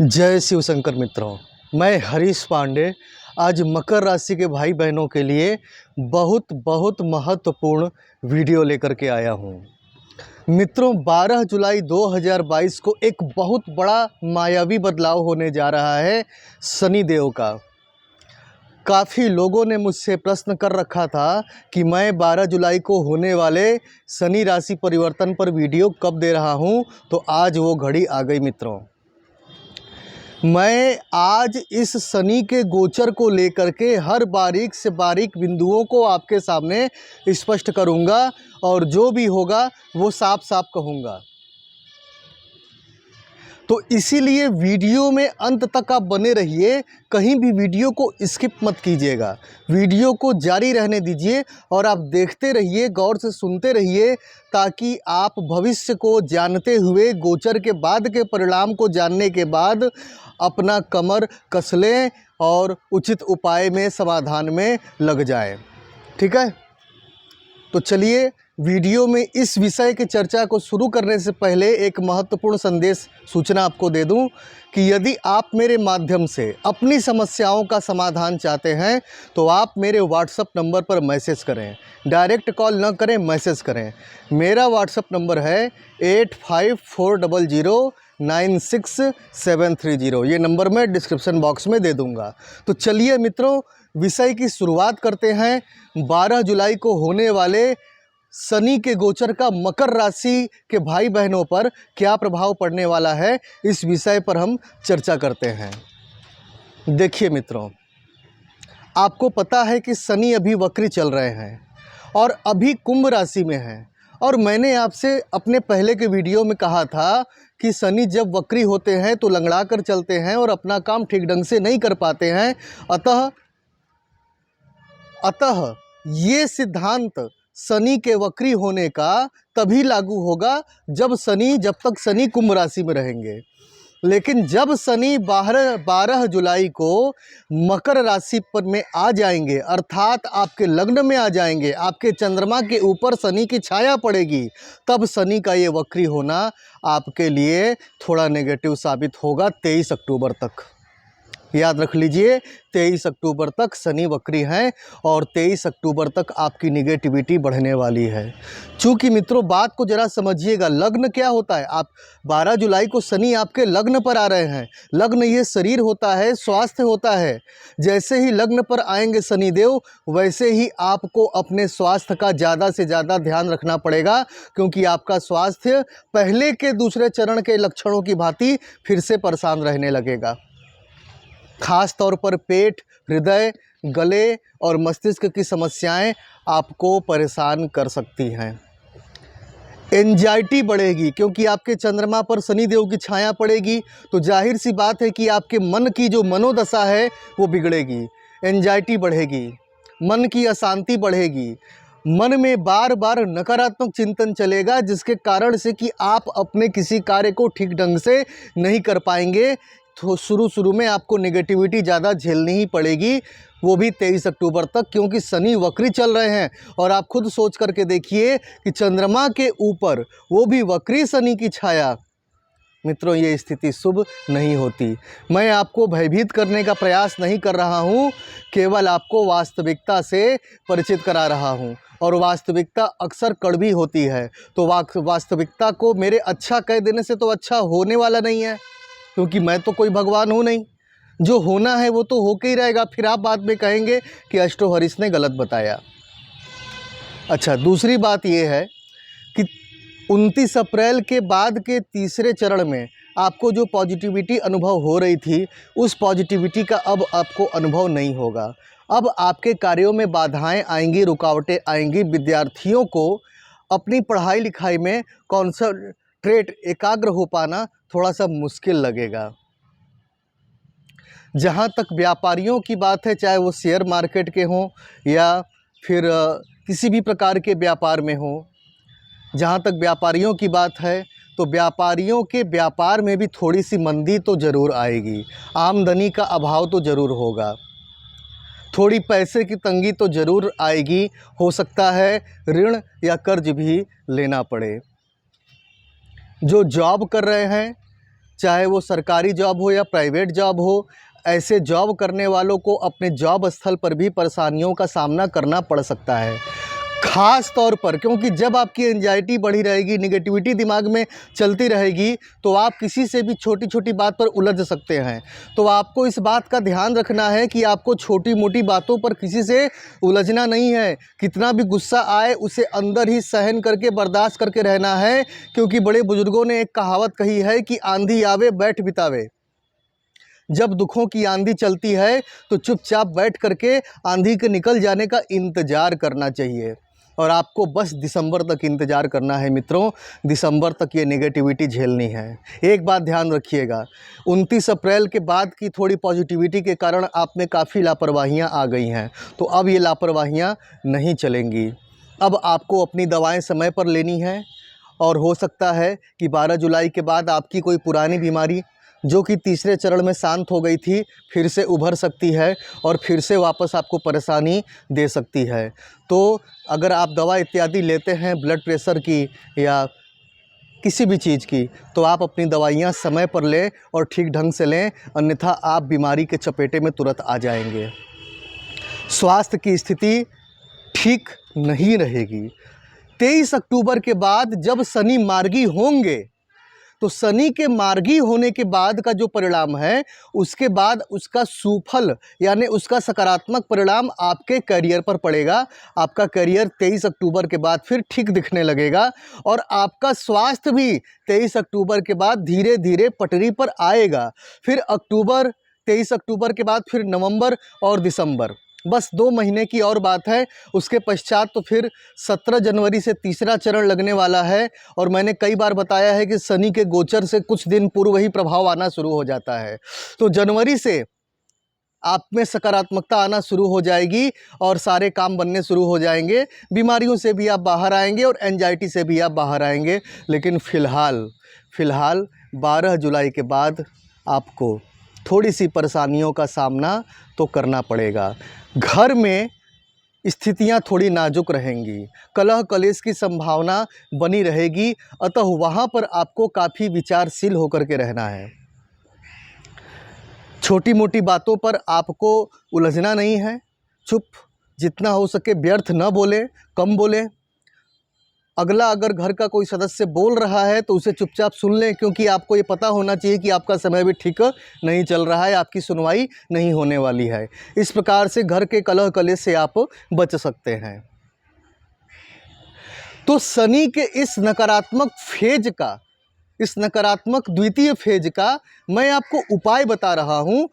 जय शिव शंकर मित्रों, मैं हरीश पांडे आज मकर राशि के भाई बहनों के लिए बहुत महत्वपूर्ण वीडियो लेकर के आया हूं। मित्रों, 12 जुलाई 2022 को एक बहुत बड़ा मायावी बदलाव होने जा रहा है शनि देव का। काफ़ी लोगों ने मुझसे प्रश्न कर रखा था कि मैं 12 जुलाई को होने वाले शनि राशि परिवर्तन पर वीडियो कब दे रहा हूं, तो आज वो घड़ी आ गई मित्रों। मैं आज इस शनि के गोचर को लेकर के हर बारीक से बारीक बिंदुओं को आपके सामने स्पष्ट करूंगा और जो भी होगा वो साफ साफ कहूंगा। तो इसीलिए वीडियो में अंत तक आप बने रहिए, कहीं भी वीडियो को स्किप मत कीजिएगा, वीडियो को जारी रहने दीजिए और आप देखते रहिए, गौर से सुनते रहिए, ताकि आप भविष्य को जानते हुए गोचर के बाद के परिणाम को जानने के बाद अपना कमर कस लें और उचित उपाय में समाधान में लग जाएं। ठीक है, तो चलिए वीडियो में इस विषय की चर्चा को शुरू करने से पहले एक महत्वपूर्ण संदेश सूचना आपको दे दूं कि यदि आप मेरे माध्यम से अपनी समस्याओं का समाधान चाहते हैं तो आप मेरे व्हाट्सएप नंबर पर मैसेज करें। डायरेक्ट कॉल न करें, मैसेज करें। मेरा व्हाट्सएप नंबर है 8540096730। ये नंबर मैं डिस्क्रिप्शन बॉक्स में दे दूंगा। तो चलिए मित्रों, विषय की शुरुआत करते हैं। 12 जुलाई को होने वाले शनि के गोचर का मकर राशि के भाई बहनों पर क्या प्रभाव पड़ने वाला है, इस विषय पर हम चर्चा करते हैं। देखिए मित्रों, आपको पता है कि शनि अभी वक्री चल रहे हैं और अभी कुंभ राशि में हैं। और मैंने आपसे अपने पहले के वीडियो में कहा था कि शनि जब वक्री होते हैं तो लंगड़ा कर चलते हैं और अपना काम ठीक ढंग से नहीं कर पाते हैं। अतः ये सिद्धांत शनि के वक्री होने का तभी लागू होगा जब तक शनि कुंभ राशि में रहेंगे। लेकिन जब शनि 12 जुलाई को मकर राशि पर में आ जाएंगे, अर्थात आपके लग्न में आ जाएंगे, आपके चंद्रमा के ऊपर शनि की छाया पड़ेगी, तब शनि का ये वक्री होना आपके लिए थोड़ा नेगेटिव साबित होगा 23 अक्टूबर तक। याद रख लीजिए, 23 अक्टूबर तक शनि वक्री हैं और 23 अक्टूबर तक आपकी निगेटिविटी बढ़ने वाली है। चूँकि मित्रों, बात को ज़रा समझिएगा, लग्न क्या होता है। आप 12 जुलाई को शनि आपके लग्न पर आ रहे हैं। लग्न ये शरीर होता है, स्वास्थ्य होता है। जैसे ही लग्न पर आएंगे शनिदेव, वैसे ही आपको अपने स्वास्थ्य का ज़्यादा से ज़्यादा ध्यान रखना पड़ेगा, क्योंकि आपका स्वास्थ्य पहले के दूसरे चरण के लक्षणों की भांति फिर से परेशान रहने लगेगा। खास तौर पर पेट, हृदय, गले और मस्तिष्क की समस्याएं आपको परेशान कर सकती हैं। एंजाइटी बढ़ेगी, क्योंकि आपके चंद्रमा पर शनिदेव की छाया पड़ेगी, तो जाहिर सी बात है कि आपके मन की जो मनोदशा है वो बिगड़ेगी। एंजाइटी बढ़ेगी, मन की अशांति बढ़ेगी, मन में बार बार नकारात्मक चिंतन चलेगा, जिसके कारण से कि आप अपने किसी कार्य को ठीक ढंग से नहीं कर पाएंगे। तो शुरू में आपको नेगेटिविटी ज़्यादा झेलनी ही पड़ेगी, वो भी 23 अक्टूबर तक, क्योंकि शनि वक्री चल रहे हैं। और आप खुद सोच करके देखिए कि चंद्रमा के ऊपर वो भी वक्री शनि की छाया। मित्रों, ये स्थिति शुभ नहीं होती। मैं आपको भयभीत करने का प्रयास नहीं कर रहा हूँ, केवल आपको वास्तविकता से परिचित करा रहा हूँ। और वास्तविकता अक्सर कड़वी होती है, तो वास्तविकता को मेरे अच्छा कह देने से तो अच्छा होने वाला नहीं है, क्योंकि मैं तो कोई भगवान हूँ नहीं। जो होना है वो तो होके ही रहेगा। फिर आप बाद में कहेंगे कि अष्टो हरीश ने गलत बताया। अच्छा, दूसरी बात ये है कि 29 अप्रैल के बाद के तीसरे चरण में आपको जो पॉजिटिविटी अनुभव हो रही थी, उस पॉजिटिविटी का अब आपको अनुभव नहीं होगा। अब आपके कार्यों में बाधाएं आएंगी, रुकावटें आएंगी। विद्यार्थियों को अपनी पढ़ाई लिखाई में कॉन्संट्रेट, एकाग्र हो पाना थोड़ा सा मुश्किल लगेगा। जहाँ तक व्यापारियों की बात है, चाहे वो शेयर मार्केट के हों या फिर किसी भी प्रकार के व्यापार में हो, जहाँ तक व्यापारियों की बात है, तो व्यापारियों के व्यापार में भी थोड़ी सी मंदी तो ज़रूर आएगी। आमदनी का अभाव तो ज़रूर होगा, थोड़ी पैसे की तंगी तो ज़रूर आएगी। हो सकता है ऋण या कर्ज भी लेना पड़े। जो जॉब कर रहे हैं, चाहे वो सरकारी जॉब हो या प्राइवेट जॉब हो, ऐसे जॉब करने वालों को अपने जॉब स्थल पर भी परेशानियों का सामना करना पड़ सकता है। ख़ास तौर पर क्योंकि जब आपकी एंजाइटी बढ़ी रहेगी, निगेटिविटी दिमाग में चलती रहेगी, तो आप किसी से भी छोटी छोटी बात पर उलझ सकते हैं। तो आपको इस बात का ध्यान रखना है कि आपको छोटी मोटी बातों पर किसी से उलझना नहीं है। कितना भी गुस्सा आए उसे अंदर ही सहन करके बर्दाश्त करके रहना है, क्योंकि बड़े बुजुर्गों ने एक कहावत कही है कि आंधी आवे बैठ बितावे। जब दुखों की आंधी चलती है तो चुपचाप बैठ करके आंधी के निकल जाने का इंतज़ार करना चाहिए। और आपको बस दिसंबर तक इंतज़ार करना है मित्रों, दिसंबर तक ये नेगेटिविटी झेलनी है। एक बात ध्यान रखिएगा, 29 अप्रैल के बाद की थोड़ी पॉजिटिविटी के कारण आप में काफ़ी लापरवाहियाँ आ गई हैं, तो अब ये लापरवाहियाँ नहीं चलेंगी। अब आपको अपनी दवाएं समय पर लेनी है, और हो सकता है कि 12 जुलाई के बाद आपकी कोई पुरानी बीमारी जो कि तीसरे चरण में शांत हो गई थी, फिर से उभर सकती है और फिर से वापस आपको परेशानी दे सकती है। तो अगर आप दवा इत्यादि लेते हैं ब्लड प्रेशर की या किसी भी चीज़ की, तो आप अपनी दवाइयाँ समय पर लें और ठीक ढंग से लें, अन्यथा आप बीमारी के चपेटे में तुरंत आ जाएंगे। स्वास्थ्य की स्थिति ठीक नहीं रहेगी। 23 अक्टूबर के बाद जब शनि मार्गी होंगे, तो शनि के मार्गी होने के बाद का जो परिणाम है, उसके बाद उसका सुफल यानी उसका सकारात्मक परिणाम आपके करियर पर पड़ेगा। आपका करियर 23 अक्टूबर के बाद फिर ठीक दिखने लगेगा, और आपका स्वास्थ्य भी 23 अक्टूबर के बाद धीरे धीरे पटरी पर आएगा। फिर अक्टूबर, 23 अक्टूबर के बाद फिर नवंबर और दिसंबर, बस 2 महीने की और बात है। उसके पश्चात तो फिर 17 जनवरी से तीसरा चरण लगने वाला है। और मैंने कई बार बताया है कि शनि के गोचर से कुछ दिन पूर्व ही प्रभाव आना शुरू हो जाता है। तो जनवरी से आप में सकारात्मकता आना शुरू हो जाएगी और सारे काम बनने शुरू हो जाएंगे। बीमारियों से भी आप बाहर आएंगे और एंजाइटी से भी आप बाहर आएंगे। लेकिन फ़िलहाल 12 जुलाई के बाद आपको थोड़ी सी परेशानियों का सामना तो करना पड़ेगा। घर में स्थितियां थोड़ी नाजुक रहेंगी, कलह कलेश की संभावना बनी रहेगी, अतः वहां पर आपको काफ़ी विचारशील होकर के रहना है। छोटी मोटी बातों पर आपको उलझना नहीं है। चुप जितना हो सके व्यर्थ न बोले, कम बोले। अगला अगर घर का कोई सदस्य बोल रहा है तो उसे चुपचाप सुन लें, क्योंकि आपको ये पता होना चाहिए कि आपका समय भी ठीक नहीं चल रहा है, आपकी सुनवाई नहीं होने वाली है। इस प्रकार से घर के कलह कलेश से आप बच सकते हैं। तो शनि के इस नकारात्मक फेज का, इस नकारात्मक द्वितीय फेज का मैं आपको उपाय बता रहा हूँ।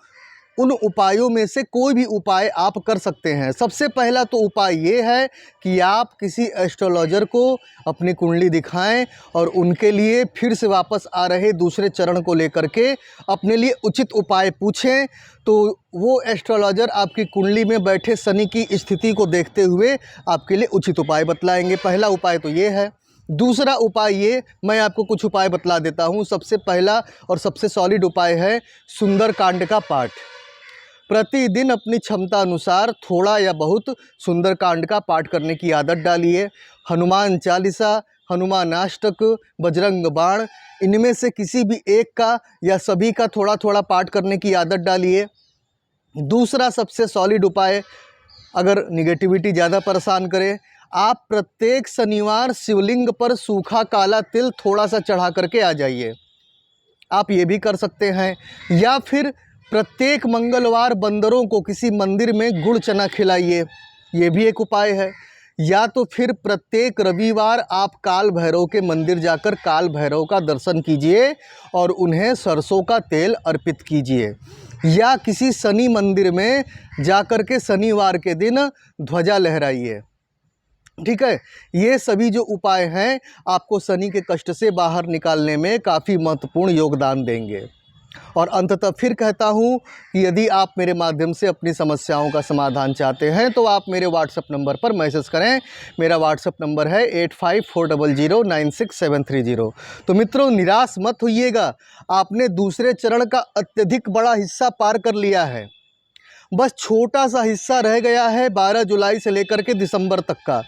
उन उपायों में से कोई भी उपाय आप कर सकते हैं। सबसे पहला तो उपाय ये है कि आप किसी एस्ट्रोलॉजर को अपनी कुंडली दिखाएं और उनके लिए फिर से वापस आ रहे दूसरे चरण को लेकर के अपने लिए उचित उपाय पूछें। तो वो एस्ट्रोलॉजर आपकी कुंडली में बैठे शनि की स्थिति को देखते हुए आपके लिए उचित उपाय बतलाएंगे। पहला उपाय तो ये है। दूसरा उपाय ये, मैं आपको कुछ उपाय बतला देता हूँ। सबसे पहला और सबसे सॉलिड उपाय है सुंदरकांड का पाठ। प्रतिदिन अपनी क्षमता अनुसार थोड़ा या बहुत सुंदरकांड का पाठ करने की आदत डालिए। हनुमान चालीसा, हनुमान अष्टक, बजरंग बाण, इनमें से किसी भी एक का या सभी का थोड़ा थोड़ा पाठ करने की आदत डालिए। दूसरा सबसे सॉलिड उपाय, अगर निगेटिविटी ज़्यादा परेशान करे, आप प्रत्येक शनिवार शिवलिंग पर सूखा काला तिल थोड़ा सा चढ़ा करके आ जाइए। आप ये भी कर सकते हैं। या फिर प्रत्येक मंगलवार बंदरों को किसी मंदिर में गुड़ चना खिलाइए, ये भी एक उपाय है। या तो फिर प्रत्येक रविवार आप काल भैरव के मंदिर जाकर काल भैरव का दर्शन कीजिए और उन्हें सरसों का तेल अर्पित कीजिए। या किसी शनि मंदिर में जाकर के शनिवार के दिन ध्वजा लहराइए। ठीक है, ये सभी जो उपाय हैं आपको शनि के कष्ट से बाहर निकालने में काफ़ी महत्वपूर्ण योगदान देंगे। और अंततः फिर कहता हूँ कि यदि आप मेरे माध्यम से अपनी समस्याओं का समाधान चाहते हैं तो आप मेरे व्हाट्सएप नंबर पर मैसेज करें। मेरा व्हाट्सएप नंबर है 8540096730। तो मित्रों, निराश मत होइएगा, आपने दूसरे चरण का अत्यधिक बड़ा हिस्सा पार कर लिया है। बस छोटा सा हिस्सा रह गया है 12 जुलाई से लेकर के दिसंबर तक का,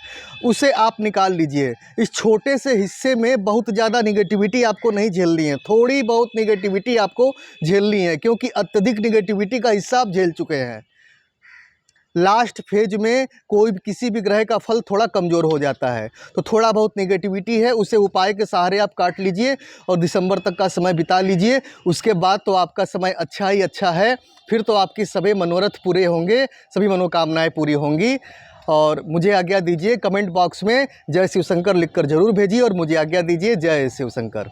उसे आप निकाल लीजिए। इस छोटे से हिस्से में बहुत ज़्यादा निगेटिविटी आपको नहीं झेलनी है, थोड़ी बहुत निगेटिविटी आपको झेलनी है, क्योंकि अत्यधिक निगेटिविटी का हिस्सा आप झेल चुके हैं। लास्ट फेज में कोई भी किसी भी ग्रह का फल थोड़ा कमज़ोर हो जाता है, तो थोड़ा बहुत नेगेटिविटी है, उसे उपाय के सहारे आप काट लीजिए और दिसंबर तक का समय बिता लीजिए। उसके बाद तो आपका समय अच्छा ही अच्छा है, फिर तो आपकी सभी मनोरथ पूरे होंगे, सभी मनोकामनाएं पूरी होंगी। और मुझे आज्ञा दीजिए, कमेंट बॉक्स में जय शिव शंकर लिखकर ज़रूर भेजिए और मुझे आज्ञा दीजिए। जय शिव शंकर।